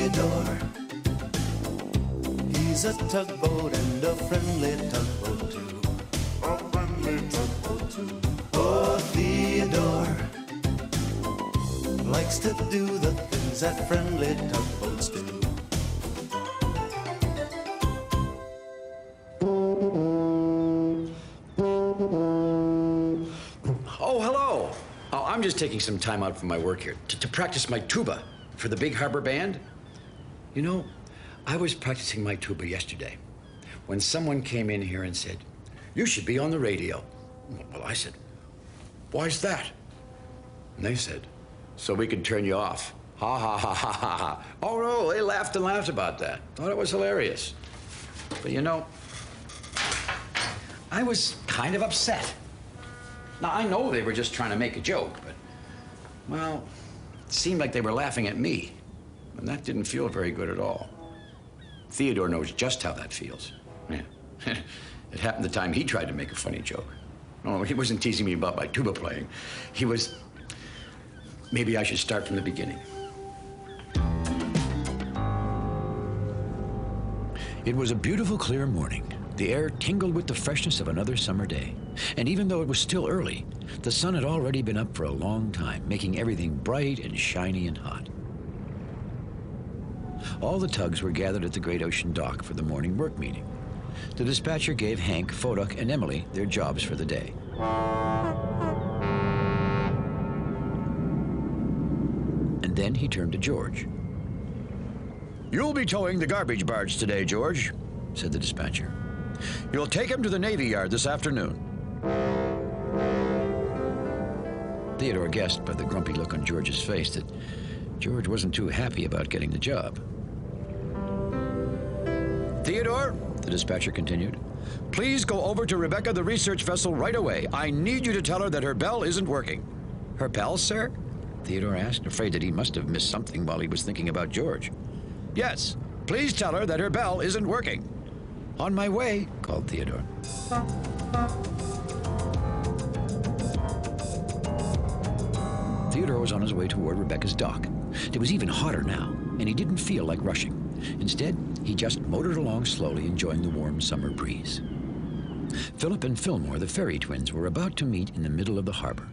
Theodore. He's a tugboat and a friendly tugboat too. A friendly tugboat too. Oh, Theodore likes to do the things that friendly tugboats do. Oh, hello. Oh, I'm just taking some time out from my work here to practice my tuba for the Big Harbor Band. You know, I was practicing my tuba yesterday when someone came in here and said, "You should be on the radio." Well, I said, "Why's that?" And they said, "So we can turn you off." Ha, ha, ha, ha, ha, ha. Oh, no, they laughed and laughed about that. Thought it was hilarious. But you know, I was kind of upset. Now, I know they were just trying to make a joke, but, well, it seemed like they were laughing at me, and that didn't feel very good at all. Theodore knows just how that feels. Yeah. It happened the time he tried to make a funny joke. No, he wasn't teasing me about my tuba playing. He was, maybe I should start from the beginning. It was a beautiful, clear morning. The air tingled with the freshness of another summer day. And even though it was still early, the sun had already been up for a long time, making everything bright and shiny and hot. All the tugs were gathered at the Great Ocean Dock for the morning work meeting. The dispatcher gave Hank, Foduk, and Emily their jobs for the day. And then he turned to George. "You'll be towing the garbage barge today, George," said the dispatcher. "You'll take him to the Navy Yard this afternoon." Theodore guessed by the grumpy look on George's face that George wasn't too happy about getting the job. "Theodore," the dispatcher continued, "please go over to Rebecca, the research vessel, right away. I need you to tell her that her bell isn't working." "Her bell, sir?" Theodore asked, afraid that he must have missed something while he was thinking about George. "Yes, please tell her that her bell isn't working." "On my way," called Theodore. Theodore was on his way toward Rebecca's dock. It was even hotter now, and he didn't feel like rushing. Instead, he just motored along slowly, enjoying the warm summer breeze. Philip and Fillmore, the Ferry twins, were about to meet in the middle of the harbor.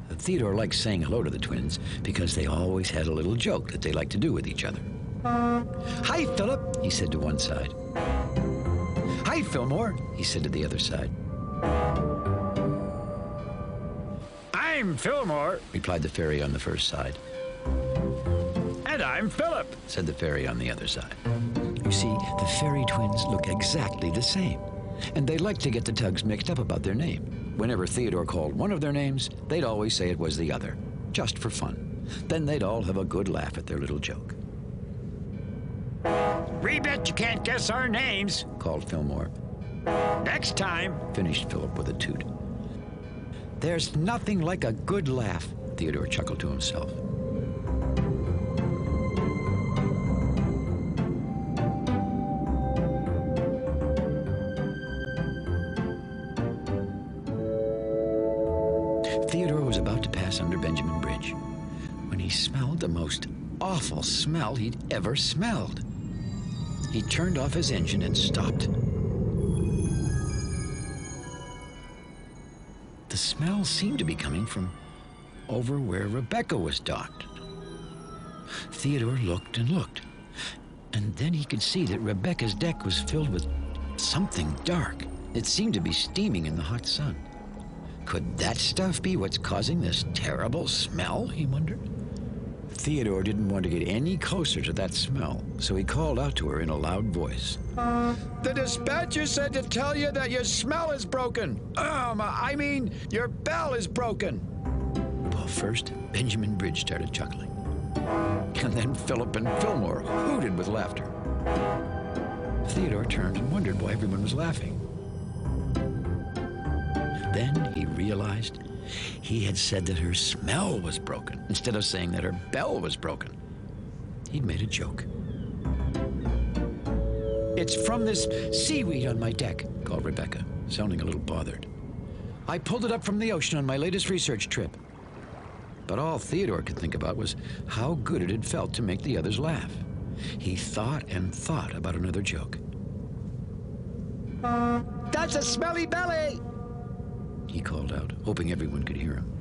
Theodore liked saying hello to the twins because they always had a little joke that they liked to do with each other. "Hi, Philip," he said to one side. "Hi, Fillmore," he said to the other side. "I'm Fillmore," replied the ferry on the first side. "And I'm Philip," said the ferry on the other side. You see, the Ferry twins look exactly the same, and they liked to get the tugs mixed up about their name. Whenever Theodore called one of their names, they'd always say it was the other, just for fun. Then they'd all have a good laugh at their little joke. "We bet you can't guess our names," called Fillmore. "Next time," finished Philip with a toot. "There's nothing like a good laugh," Theodore chuckled to himself. Theodore was about to pass under Benjamin Bridge when he smelled the most awful smell he'd ever smelled. He turned off his engine and stopped. The smell seemed to be coming from over where Rebecca was docked. Theodore looked and looked, and then he could see that Rebecca's deck was filled with something dark. It seemed to be steaming in the hot sun. Could that stuff be what's causing this terrible smell, he wondered? Theodore didn't want to get any closer to that smell, so he called out to her in a loud voice. "The dispatcher said to tell you that your smell is broken. Your bell is broken." Well, first, Benjamin Bridge started chuckling. And then Philip and Fillmore hooted with laughter. Theodore turned and wondered why everyone was laughing. Then he realized he had said that her smell was broken instead of saying that her bell was broken. He'd made a joke. "It's from this seaweed on my deck," called Rebecca, sounding a little bothered. "I pulled it up from the ocean on my latest research trip." But all Theodore could think about was how good it had felt to make the others laugh. He thought and thought about another joke. That's a smelly belly! He called out, hoping everyone could hear him.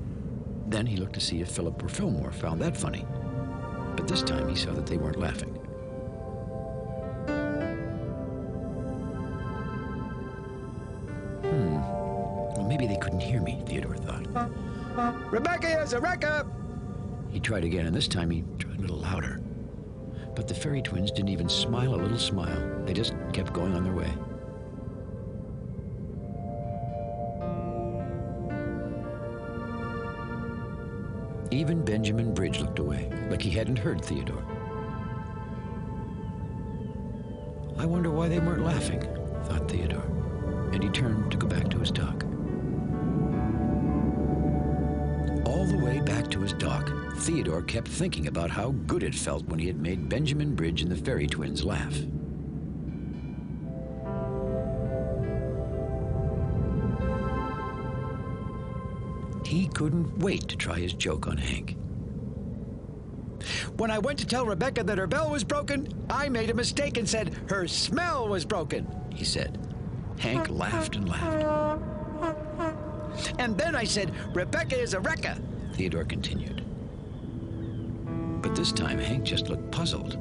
Then he looked to see if Philip or Fillmore found that funny. But this time he saw that they weren't laughing. Well, maybe they couldn't hear me, Theodore thought. Rebecca is a wrecker! He tried again, and this time he tried a little louder. But the fairy twins didn't even smile a little smile. They just kept going on their way. Even Benjamin Bridge looked away, like he hadn't heard Theodore. I wonder why they weren't laughing, thought Theodore, and he turned to go back to his dock. All the way back to his dock, Theodore kept thinking about how good it felt when he had made Benjamin Bridge and the fairy twins laugh. He couldn't wait to try his joke on Hank. When I went to tell Rebecca that her bell was broken, I made a mistake and said her smell was broken, He said. Hank laughed and laughed. and then I said Rebecca is a wrecker. Theodore continued. But this time Hank just looked puzzled.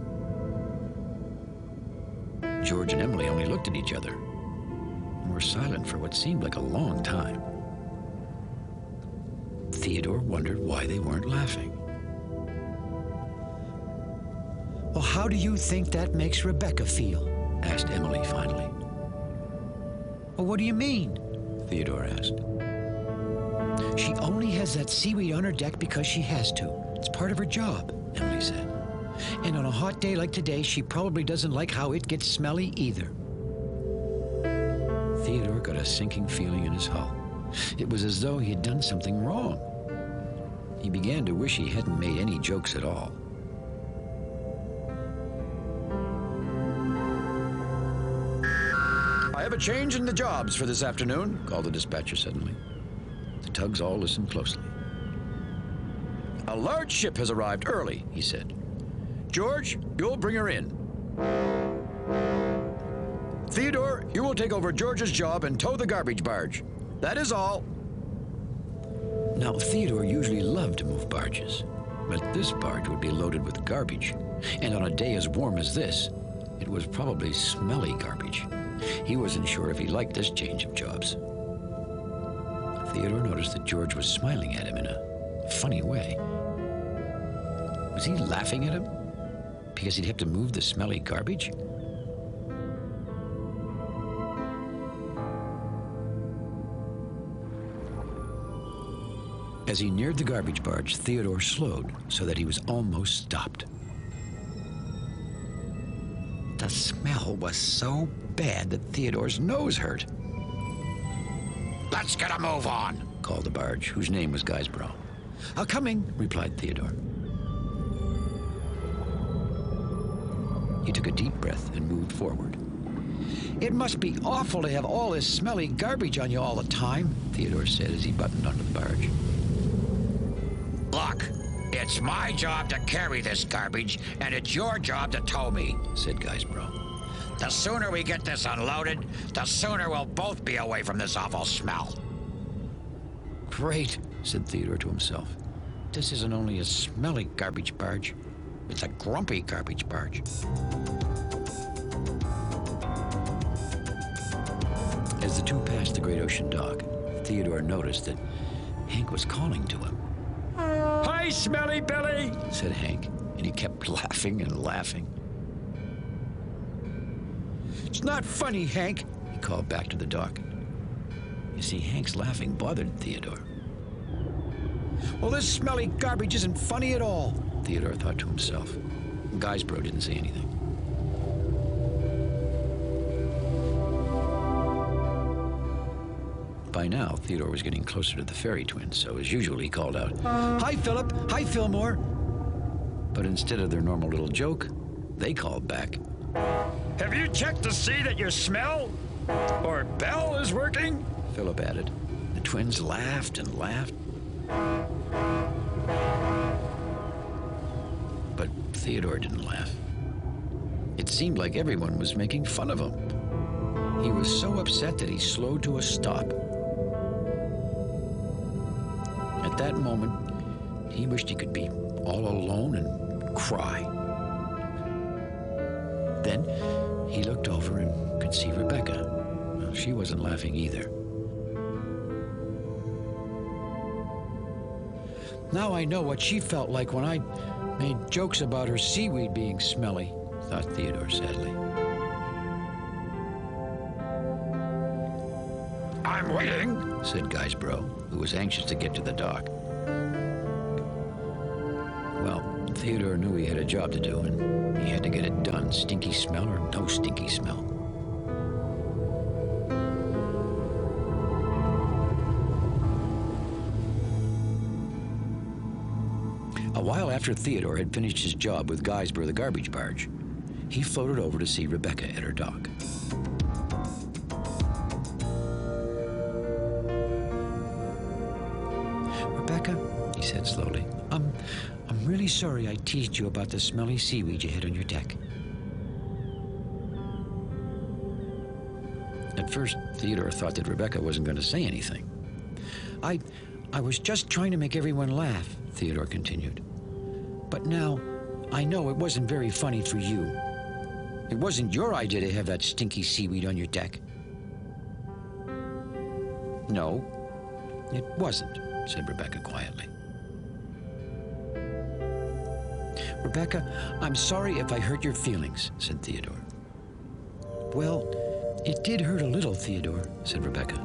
George and Emily only looked at each other and were silent for what seemed like a long time. Theodore wondered why they weren't laughing. Well, how do you think that makes Rebecca feel? Asked Emily finally. Well, what do you mean? Theodore asked. She only has that seaweed on her deck because she has to. It's part of her job, Emily said. And on a hot day like today, she probably doesn't like how it gets smelly either. Theodore got a sinking feeling in his hull. It was as though he had done something wrong. He began to wish he hadn't made any jokes at all. I have a change in the jobs for this afternoon, Called the dispatcher suddenly. The tugs all listened closely. A large ship has arrived early, he said. George, you'll bring her in. Theodore, you will take over George's job and tow the garbage barge. That is all. Now, Theodore usually loved to move barges, but this barge would be loaded with garbage. And on a day as warm as this, it was probably smelly garbage. He wasn't sure if he liked this change of jobs. Theodore noticed that George was smiling at him in a funny way. Was he laughing at him because he'd have to move the smelly garbage? As he neared the garbage barge, Theodore slowed so that he was almost stopped. The smell was so bad that Theodore's nose hurt. Let's get a move on, Called the barge, whose name was Guysborough. coming, Replied Theodore. He took a deep breath and moved forward. It must be awful to have all this smelly garbage on you all the time, Theodore said as he buttoned onto the barge. Look, it's my job to carry this garbage, and it's your job to tow me, Said Guysborough. The sooner we get this unloaded, the sooner we'll both be away from this awful smell. Great, said Theodore to himself. This isn't only a smelly garbage barge, it's a grumpy garbage barge. As the two passed the great ocean dock, Theodore noticed that Hank was calling to him. Hi, smelly belly, Said Hank, and he kept laughing and laughing. It's not funny, Hank. He called back to the dock. You see, Hank's laughing bothered Theodore. Well, this smelly garbage isn't funny at all. Theodore thought to himself. Guysborough didn't say anything. By now, Theodore was getting closer to the fairy twins, so as usual, he called out, Hi, Philip. Hi, Fillmore. but instead of their normal little joke, they called back. Have you checked to see that your smell or bell is working? Philip added. The twins laughed and laughed. But Theodore didn't laugh. It seemed like everyone was making fun of him. He was so upset that he slowed to a stop. At that moment, he wished he could be all alone and cry. Then he looked over and could see Rebecca. Well, she wasn't laughing either. Now I know what she felt like when I made jokes about her seaweed being smelly, thought Theodore sadly. I'm waiting, Said Guysborough, who was anxious to get to the dock. Well, Theodore knew he had a job to do, and he had to get it done, stinky smell or no stinky smell. A while after Theodore had finished his job with Guysborough the garbage barge, he floated over to see Rebecca at her dock. Rebecca, he said slowly, I'm really sorry I teased you about the smelly seaweed you had on your deck. At first, Theodore thought that Rebecca wasn't going to say anything. I was just trying to make everyone laugh, Theodore continued. But now, I know it wasn't very funny for you. It wasn't your idea to have that stinky seaweed on your deck. No, it wasn't, said Rebecca quietly. Rebecca, I'm sorry if I hurt your feelings, said Theodore. Well, it did hurt a little, Theodore, said Rebecca.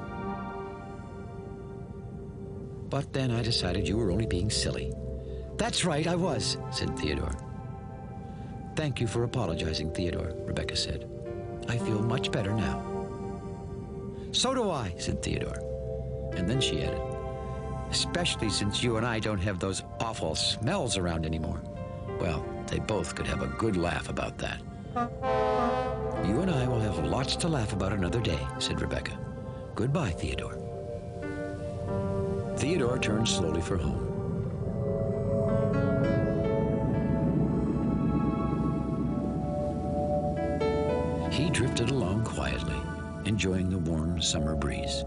But then I decided you were only being silly. That's right, I was, said Theodore. Thank you for apologizing, Theodore, Rebecca said. I feel much better now. So do I, said Theodore. And then she added, especially since you and I don't have those awful smells around anymore. Well, they both could have a good laugh about that. You and I will have lots to laugh about another day, said Rebecca. Goodbye, Theodore. Theodore turned slowly for home. He drifted along quietly, enjoying the warm summer breeze.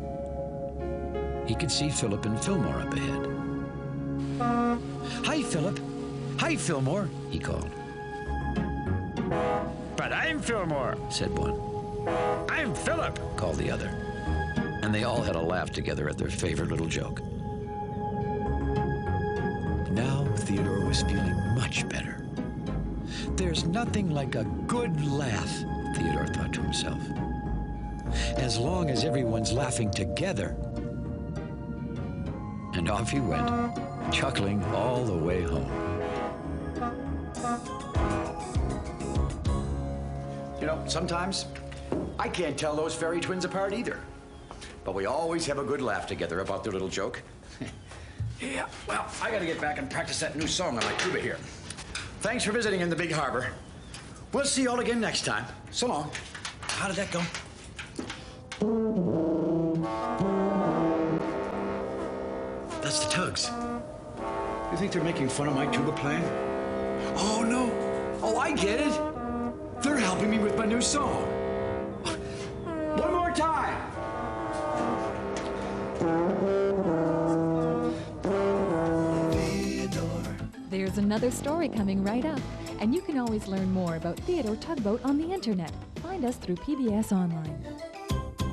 He could see Philip and Fillmore up ahead. Hi, Philip. Hi, Fillmore, he called. but I'm Fillmore. Said one. I'm Philip, Called the other. And they all had a laugh together at their favorite little joke. Now Theodore was feeling much better. There's nothing like a good laugh, Theodore thought to himself. As long as everyone's laughing together. And off he went, chuckling all the way home. You know, sometimes I can't tell those fairy twins apart either. But we always have a good laugh together about their little joke. Yeah, well, I gotta get back and practice that new song on my tuba here. Thanks for visiting in the big harbor. We'll see you all again next time. So long. How did that go? That's the Tugs. You think they're making fun of my tuba playing? Oh, no. Oh, I get it. They're helping me with my new song. One more time. There's another story coming right up, and you can always learn more about Theodore Tugboat on the internet. Find us through PBS Online.